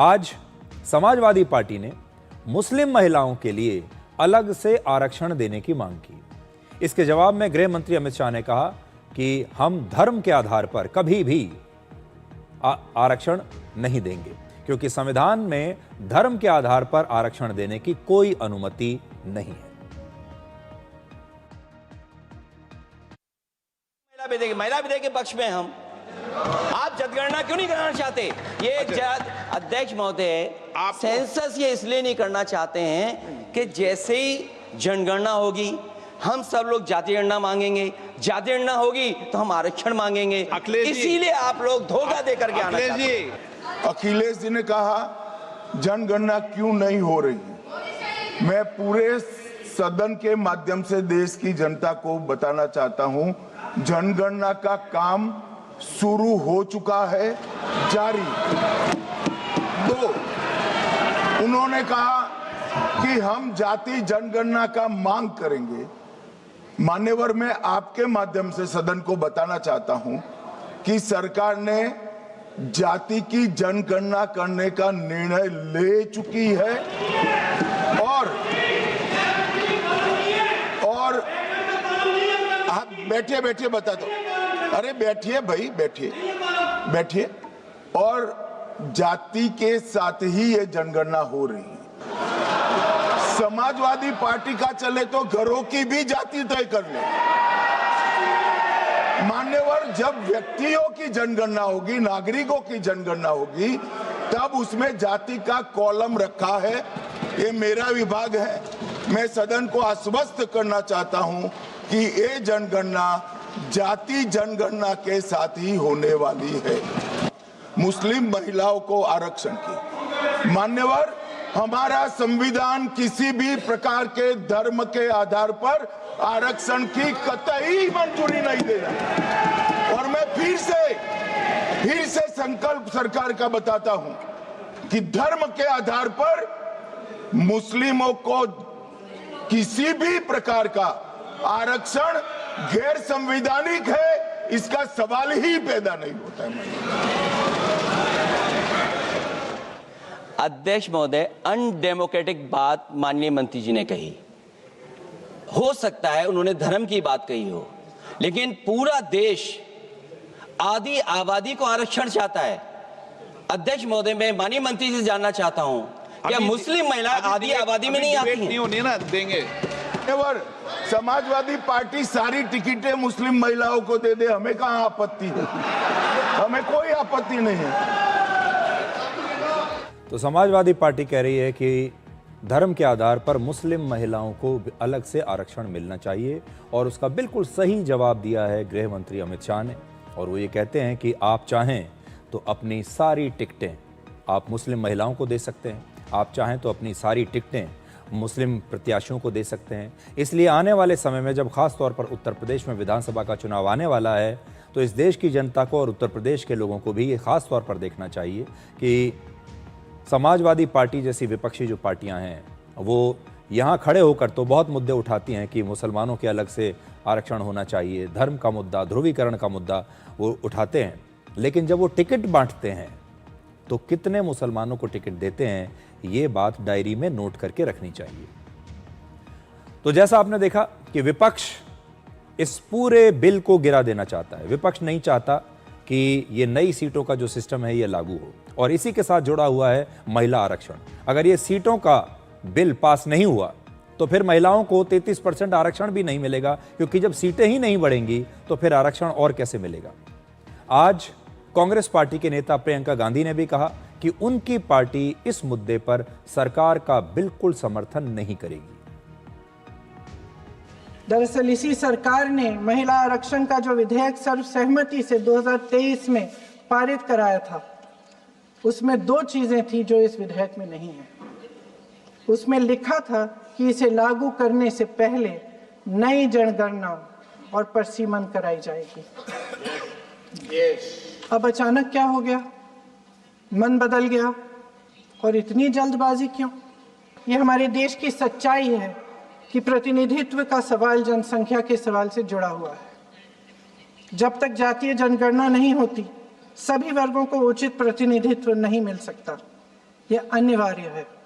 आज समाजवादी पार्टी ने मुस्लिम महिलाओं के लिए अलग से आरक्षण देने की मांग की। इसके जवाब में गृह मंत्री अमित शाह ने कहा कि हम धर्म के आधार पर कभी भी आरक्षण नहीं देंगे, क्योंकि संविधान में धर्म के आधार पर आरक्षण देने की कोई अनुमति नहीं है। महिला विधेयक के पक्ष में हम, आप जनगणना क्यों नहीं कराना चाहते? ये अध्यक्ष महोदय, आप सेंसस ये इसलिए नहीं करना चाहते हैं कि जैसे ही जनगणना होगी हम सब लोग जाति गणना मांगेंगे, जाति गणना होगी तो हम आरक्षण मांगेंगे, इसीलिए आप लोग धोखा देकर के आना चाहते हैं। अखिलेश जी ने कहा जनगणना क्यों नहीं हो रही। मैं पूरे सदन के माध्यम से देश की जनता को बताना चाहता हूं, जनगणना का काम शुरू हो चुका है, जारी। दो, उन्होंने कहा कि हम जाति जनगणना का मांग करेंगे। मान्यवर, मैं आपके माध्यम से सदन को बताना चाहता हूं कि सरकार ने जाति की जनगणना करने का निर्णय ले चुकी है और आप बैठिए बैठिए बता दो। अरे बैठिए भाई, बैठिए। और जाति के साथ ही ये जनगणना हो रही है। समाजवादी पार्टी का चले तो घरों की भी जाति तय कर ले। मान्यवर, जब व्यक्तियों की जनगणना होगी, नागरिकों की जनगणना होगी, तब उसमें जाति का कॉलम रखा है। ये मेरा विभाग है। मैं सदन को आश्वस्त करना चाहता हूं कि ये जनगणना जाति जनगणना के साथ ही होने वाली है। मुस्लिम महिलाओं को आरक्षण की, मान्यवर, हमारा संविधान किसी भी प्रकार के धर्म के आधार पर आरक्षण की कतई मंजूरी नहीं दे रहा। और मैं फिर से संकल्प सरकार का बताता हूं कि धर्म के आधार पर मुस्लिमों को किसी भी प्रकार का आरक्षण गैर संवैधानिक है, इसका सवाल ही पैदा नहीं होता है। अध्यक्ष महोदय, अनडेमोक्रेटिक बात माननीय मंत्री जी ने कही। हो सकता है उन्होंने धर्म की बात कही हो, लेकिन पूरा देश आदि आबादी को आरक्षण चाहता है। अध्यक्ष महोदय, मैं माननीय मंत्री से जानना चाहता हूं, क्या मुस्लिम महिला आदि आबादी में नहीं आती हैं? नहीं होनी ना, देंगे। समाजवादी पार्टी सारी टिकटें मुस्लिम महिलाओं को दे दे, हमें कहां आपत्ति है? हमें कोई आपत्ति नहीं है। तो समाजवादी पार्टी कह रही है कि धर्म के आधार पर मुस्लिम महिलाओं को अलग से आरक्षण मिलना चाहिए, और उसका बिल्कुल सही जवाब दिया है गृह मंत्री अमित शाह ने। और वो ये कहते हैं कि आप चाहें तो अपनी सारी टिकटें आप मुस्लिम महिलाओं को दे सकते हैं, आप चाहें तो अपनी सारी टिकटें मुस्लिम प्रत्याशियों को दे सकते हैं। इसलिए आने वाले समय में जब खास तौर पर उत्तर प्रदेश में विधानसभा का चुनाव आने वाला है, तो इस देश की जनता को और उत्तर प्रदेश के लोगों को भी ये खास तौर पर देखना चाहिए कि समाजवादी पार्टी जैसी विपक्षी जो पार्टियां हैं, वो यहाँ खड़े होकर तो बहुत मुद्दे उठाती हैं कि मुसलमानों के अलग से आरक्षण होना चाहिए, धर्म का मुद्दा, ध्रुवीकरण का मुद्दा वो उठाते हैं, लेकिन जब वो टिकट बांटते हैं तो कितने मुसलमानों को टिकट देते हैं, ये बात डायरी में नोट करके रखनी चाहिए। तो जैसा आपने देखा कि विपक्ष इस पूरे बिल को गिरा देना चाहता है। विपक्ष नहीं चाहता कि ये नई सीटों का जो सिस्टम है ये लागू हो, और इसी के साथ जुड़ा हुआ है महिला आरक्षण। अगर ये सीटों का बिल पास नहीं हुआ तो फिर महिलाओं को 33% आरक्षण भी नहीं मिलेगा, क्योंकि जब सीटें ही नहीं बढ़ेंगी तो फिर आरक्षण और कैसे मिलेगा। आज कांग्रेस पार्टी के नेता प्रियंका गांधी ने भी कहा कि उनकी पार्टी इस मुद्दे पर सरकार का बिल्कुल समर्थन नहीं करेगी। दरअसल इसी सरकार ने महिला आरक्षण का जो विधेयक सर्वसहमति से 2023 में पारित कराया था, उसमें दो चीजें थी जो इस विधेयक में नहीं है। उसमें लिखा था कि इसे लागू करने से पहले नई जनगणना और परसीमन कराई जाएगी। अब अचानक क्या हो गया? मन बदल गया, और इतनी जल्दबाजी क्यों? ये हमारे देश की सच्चाई है कि प्रतिनिधित्व का सवाल जनसंख्या के सवाल से जुड़ा हुआ है। जब तक जातीय जनगणना नहीं होती, सभी वर्गों को उचित प्रतिनिधित्व नहीं मिल सकता। ये अनिवार्य है।